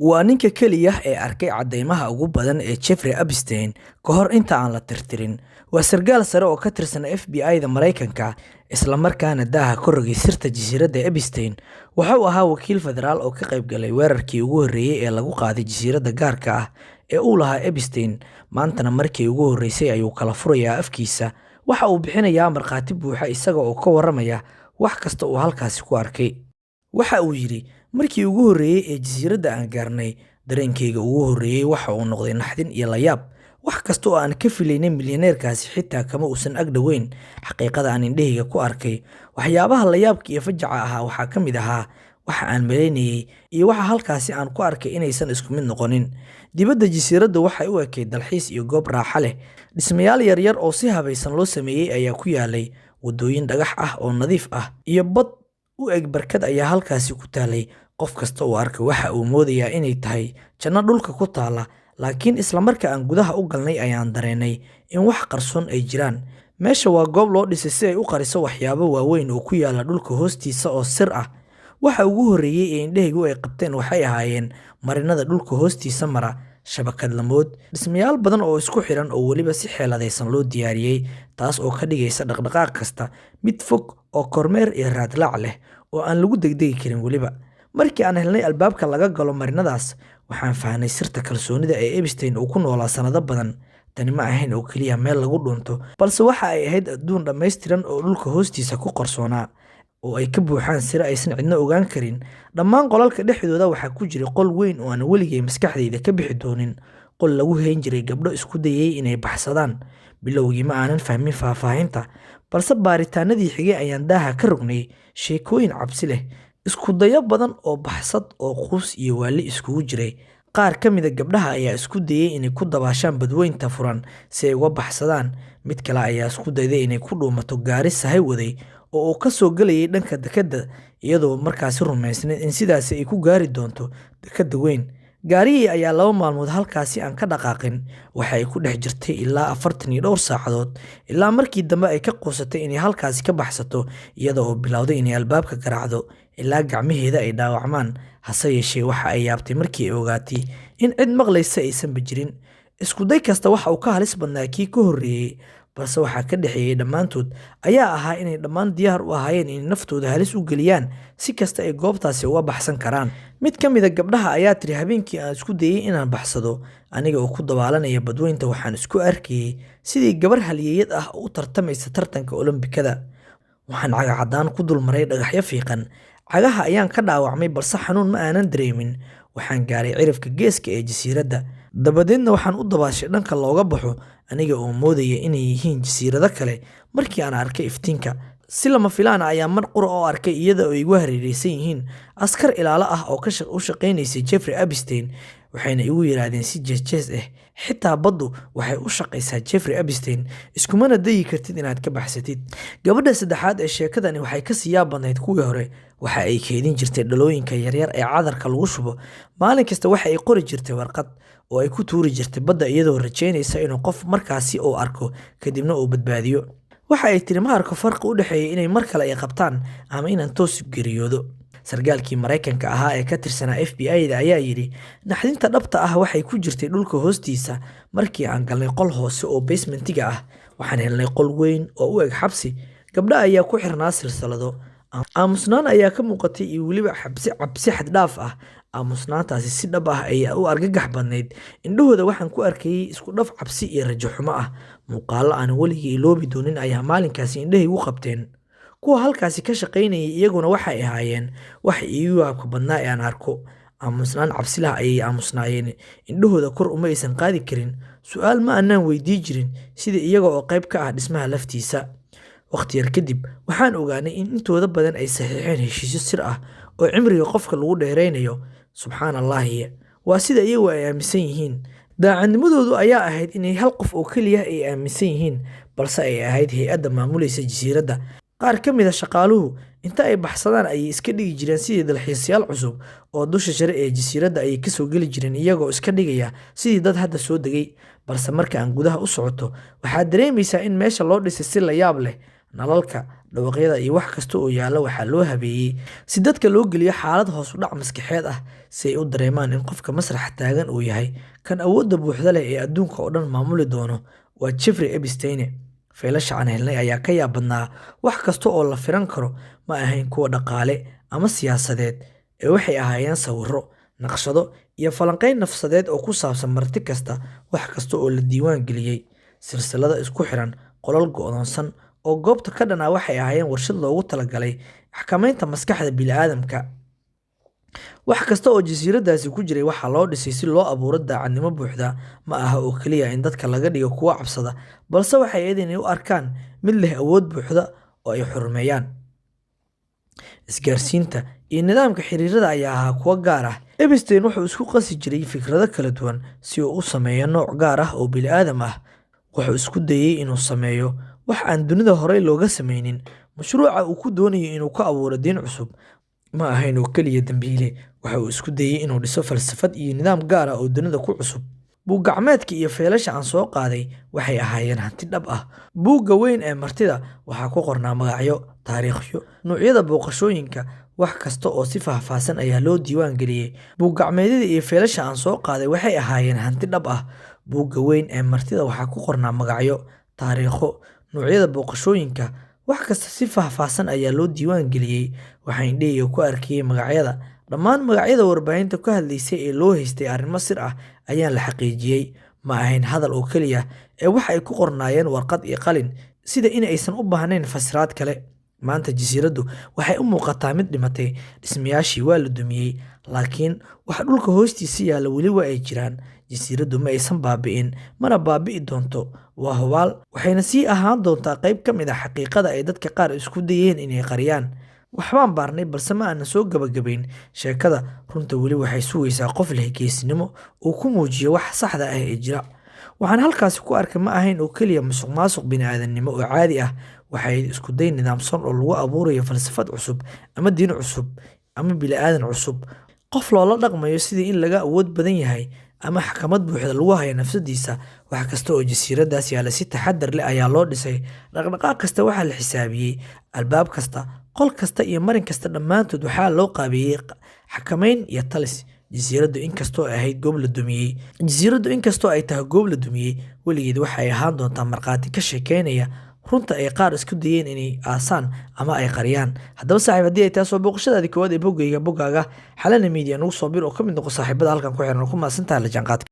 Waa ninka keliya ee arkay caddeymaha ugu badan ee Jeffrey Epstein ka hor inta aan la tirtirin. Waa sargaal sare oo ka tirsan FBI-da Mareykanka, isla markaana daaha ka rogay sirta jasiiradda Epstein. Waxa uu ahaa wakiil federaal oo ka qayb galay weerarkii ugu horreeyay ee lagu qaaday jasiiradda gaarka ah ee uu lahaa Epstein. Maantana markii ugu horreysay ayuu kala furayaa afkiisa. Waxa uu bixinayaa markhaati buuxa isaga oo ka warramaya wax kasta oo halkaasi ku arkay. Waxa uu yidhi, markii ugu horreeyay ee jasiiradda aan gaarnay, dareenkayga ugu horreeyay waxa uu noqday naxdin iyo layaab. Wax kasta oo aan ka filaynay milyaneerkaasi xitaa kama uusan ag dhoweyn xaqiiqada aan indhahayga ku arkay. Waxyaabaha layaabka iyo fajaca ahaa waxaa ka mid ahaa waxa aan malaynayay iyo waxa halkaasi aan ku arkay inaysan isku mid noqonin. Dibadda jasiiradda waxay u ekayd dalxiis iyo goob raaxo leh. Dhismayaal yaryar oo si habaysan loo sameeyay ayaa ku yaalay, waddooyin dhagax ah oo nadiif ah, iyo bad u eg barkad ayaa halkaasi ku taalay. Qof kasta oo arka waxa uu moodayaa inay tahay janno dhulka ku taala, laakiin isla marka aan gudaha u galnay ayaan dareennay in wax qarsoon ay jiraan. Meesha waa goob loo dhisay si ay u qariso waxyaabo waaweyn oo ku yaala dhulka hoostiisa oo sir ah. Waxa ugu horreeyay ee indhahaygu ay qabteen waxay ahaayeen marinada dhulka hoostiisa mara, shabakad lamood, dhismayaal badan oo isku xiran oo weliba si xeeladaysan loo diyaariyay, taas oo ka dhigaysa dhaqdhaqaaq kasta mid fog oo kormeer iyo raadlaac leh oo aan lagu degdegi karin weliba. Markii aan helnay albaabka laga galo marinadaas, waxaan fahnay sirta kalsoonida ee Epstein uu ku noolaa sanado badan. Tani ma ahayn oo keliya meel lagu dhunto, balse waxa ay ahayd adduun dhammaystiran oo dhulka hoostiisa ku qarsoonaa, oo ay ka buuxaan sir aysan cidna ogaan karin. Dhammaan qolalka dhexdooda waxaa ku jiray qol weyn oo aan weligay maskaxdayda ka bixi doonin. Qol lagu hayn jiray gabdho isku dayay inay baxsadaan. Bilowgii ma aanan fahmin faahfaahinta, balse baaritaanadii xigay ayaan daaha ka rognay sheekooyin cabsi leh. Isku dayo badan oo baxsad oo quus iyo waali iskugu jiray. Qaar ka mid ah gabdhaha ayaa isku dayay inay ku dabaashaan badweynta furan si ay uga baxsadaan. Mid kale ayaa isku dayday inay ku dhuumato gaari sahay waday oo uu ka soo galayay dhanka dekedda, iyadoo markaasi rumaysnayd in sidaasi ay ku gaari doonto dekedda weyn. Gaarigii ayaa 2 maalmood halkaasi aan ka dhaqaaqin. Waxa ay ku dhex jirtay ilaa 42 saacadood, ilaa markii dambe ay ka quusatay inay halkaasi ka baxsato, iyada oo bilowday inay albaabka garaacdo ilaa gacmaheeda ay dhaawacmaan. Hase yeeshee waxa ay yaabtay markii ay ogaatay in cid maqlaysa aysanba jirin. Isku day kasta waxa uu ka halis badnaa kii ka horreeyay, balse waxa ka dhexeeyay dhammaantood ayaa ahaa inay dhammaan diyaar u ahaayeen inay naftooda halis u geliyaan si kasta ay goobtaasi uga baxsan karaan. Mid ka mid ah gabdhaha ayaa tiri, habeenkii aan isku dayay inaan baxsado, aniga oo ku dabaalanaya badweynta, waxaan isku arkayay sidii gabar halyeeyad ah oo u tartamaysa tartanka Olombikada. Waxaan cagacadaan ku dul maray dhagaxyo fiiqan. Cagaha ayaan ka dhaawacmay balse xanuun ma aanan dareemin. Waxaan gaaray cirifka geeska ee jasiiradda. Dabadeedna waxaan u dabaashay dhanka looga baxo, aniga oo moodaya inay yihiin jasiirado kale. Markii aan arkay iftiinka, si lama filaan ah ayaan mar qura oo arkay iyada oo igu hareeraysan yihiin askar ilaalo ah oo u shaqaynaysay Jeffrey Epstein. Waxayna igu yiraahdeen si jees ah, xitaa baddu waxay u shaqaysaa Jeffrey Epstein, iskumana dayi kartid inaad ka baxsatid. Gabadha saddexaad ee sheekadani waxay ka sii yaab badnayd kuwii hore. Waxa ay keydin jirtay dhalooyinka yaryar ee cadarka lagu shubo. Maalin kasta waxa ay qori jirtay warqad oo ay ku tuuri jirtay badda iyadoo rajaynaysa inuu qof markaasi uu arko kadibna uu badbaadiyo. Waxa ay tiri, ma arko farqi u dhexeeya inay mar kale ay qabtaan ama inaan toos u geeriyoodo. Sargaalkii Mareykanka ahaa ee ka tirsanaa FBI-da ayaa yidhi, naxdinta dhabta ah waxay ku jirtay dhulka hoostiisa. Markii aan galnay qol hoose oo basementiga ah, waxaan helnay qol weyn oo u eg xabsi. Gabdha ayaa ku xirnaa silsilado. Aamusnaan ayaa ka muuqatay iyo weliba cabsi xad dhaaf ah. Aamusnaantaasi si dhab ah ayaa u argagax badnayd. Indhahooda waxaan ku arkayay isku dhaf cabsi iyo rajo xumo ah. Muuqaallo aan weligay iloobi doonin ayaa maalinkaasi indhahaygu qabteen. Kuwa halkaasi ka shaqaynayay iyaguna waxay ahaayeen wax iigu yaabka badnaa ee aan arko. Aamusnaan cabsi lah ayay aamusnaayeen. Indhahooda kor uma aysan qaadi karin. Su'aal ma aanan weydii jirin, sida iyaga oo qayb ka ah dhismaha laftiisa. Waqti yar kadib, waxaan ogaanay in intooda badan ay saxiixeen heshiisyo sir ah oo cimriga qofka lagu dheeraynayo. Subxaanallahi, waa sida iyagu ay aaminsan yihiin. Daacadnimadoodu ayaa ahayd inay hal qof oo keliya ay aaminsan yihiin, balse ay ahayd hay'adda maamulaysa jasiiradda. Qaar ka mid ah shaqaaluhu inta ay baxsadaan ayay iska dhigi jireen sidii dalxiisayaal cusub oo dusha sare ee jasiiradda ayay ka soo geli jireen iyagoo iska dhigaya sidii dad hadda soo degay. Balse marka aan gudaha u socoto, waxaad dareemaysaa in meesha loo dhisay si la yaab leh. nalalka, dhawaqyada iyo wax kasta oo yaalla waxaa loo habeeyey si dadka loo geliyo xaalad hoos u dhac maskaxeed ah si ay u dareemaan in qofka masraxa taagan uu yahay kan awoodda buuxda leh ee adduunka oo dhan maamuli doono. Waa Jeffrey Epstein. Faylasha aan helnay ayaa ka yaab badnaa wax kasta oo la filan karo, ma ahayn kuwa dhaqaale ama siyaasadeed, ee waxay ahaayeen sawirro, naqshado iyo falanqayn nafsadeed oo ku saabsan marti kasta, wax kasta oo la diiwaan geliyey. Silsilado isku xiran, qolal go'doonsan oo goobta ka dhan ah waxay ahaayeen warshad loogu talagalay xakamaynta maskaxda bini'aadamka. Wax kasta oo jasiiradaasi ku jiray waxaa loo dhisay si loo abuuro daacadnimo buuxda, ma aha oo keliya in dadka laga dhigo kuwo cabsada, balse waxay ahayd inay u arkaan mid leh awood buuxda oo ay xurmeeyaan. Isgaarsiinta iyo nidaamka xiriirada ayaa ahaa kuwo gaar ah. Epstein wuxuu isku qasi jiray fikrado kala duwan si uu u sameeyo nooc gaar ah oo bini'aadam ah. Wuxuu isku dayay inuu sameeyo wax aan dunida horey looga samaynin. Mashruuca uu ku doonayo inuu ka abuuro diin cusub ma ahayn oo keliya dambiile. Waxa uu isku dayay inuu dhiso falsafad iyo nidaam gaar ah oo dunida ku cusub. Buug gacmeedka iyo faylasha aan soo qaaday waxay ahaayeen hanti dhab ah. Buugga weyn ee martida waxaa ku qornaa magacyo, taariikhyo, noocyada booqashooyinka, wax kasta oo si faahfaahsan ayaa loo diiwaan geliyey. Buug gacmeedyada iyo faylasha aan soo qaaday waxay ahaayeen hanti dhab ah. Buugga weyn ee martida waxaa ku qornaa magacyo, taariikho, noocyada booqashooyinka, wax kasta si faahfaahsan ayaa loo diiwaan geliyey. Waxaan indhahayga ku arkayay magacyada. Dhammaan magacyada warbaahinta ka hadlaysay ee loo haystay arrimo sir ah ayaan la xaqiijiyey. Ma ahayn hadal oo keliya, ee waxa ay ku qornaayeen warqad iyo qalin, sida in aysan u baahnayn fasiraad kale. Maanta jasiiraddu waxay u muuqataa mid dhimatay. Dhismayaashii waa la dumiyey, laakiin waxa dhulka hoostiisa yaalla weli waa ay jiraan. Jasiiraddu ma aysan baabi'in, mana baabi'i doonto. Waa hubaal, waxayna sii ahaan doontaa qayb ka mid ah xaqiiqada ay dadka qaar isku dayeen inay qariyaan. Waxbaan baarnay balse ma aanan soo gabagabayn. Sheekada runta weli waxay sugaysaa qof leh geesinimo uu ku muujiyo wax saxda ah ee jira. Waxaan halkaasi ku arkay ma ahayn oo keliya musuqmaasuq bini'aadanimo oo caadi ah. Waxay isku day nidaamsan oo lagu abuurayo falsafad cusub ama diin cusub ama bini'aadan cusub. Qof loola dhaqmayo sidii in laga awood badan yahay ama xakamad buuxda lagu hayo nafsadiisa. Wax kasta oo jasiiradaas yaalla si taxaddar leh ayaa loo dhisay. Dhaqdhaqaaq kasta waxaa la xisaabiyey. Albaab kasta, qol kasta iyo marin kasta dhammaantood waxaa loo qaabeeyey xakamayn iyo talis. Jasiiraddu inkastoo ay ahayd goob la dumiyey. Jasiiraddu inkastoo ay tahay goob la dumiyey, weligeed waxay ahaan doontaa markhaati ka sheekeynaya runta ay qaar isku dayeen inay aasaan ama ay qariyaan. Haddaba saaxiib, haddii ay tahay soo booqashadaadii koowaad ee boggaaga Xalana Media nagu soo bir oo ka mid noqo saaxiibada halkan ku xiran oo ku mahadsantahay la jaanqaadka.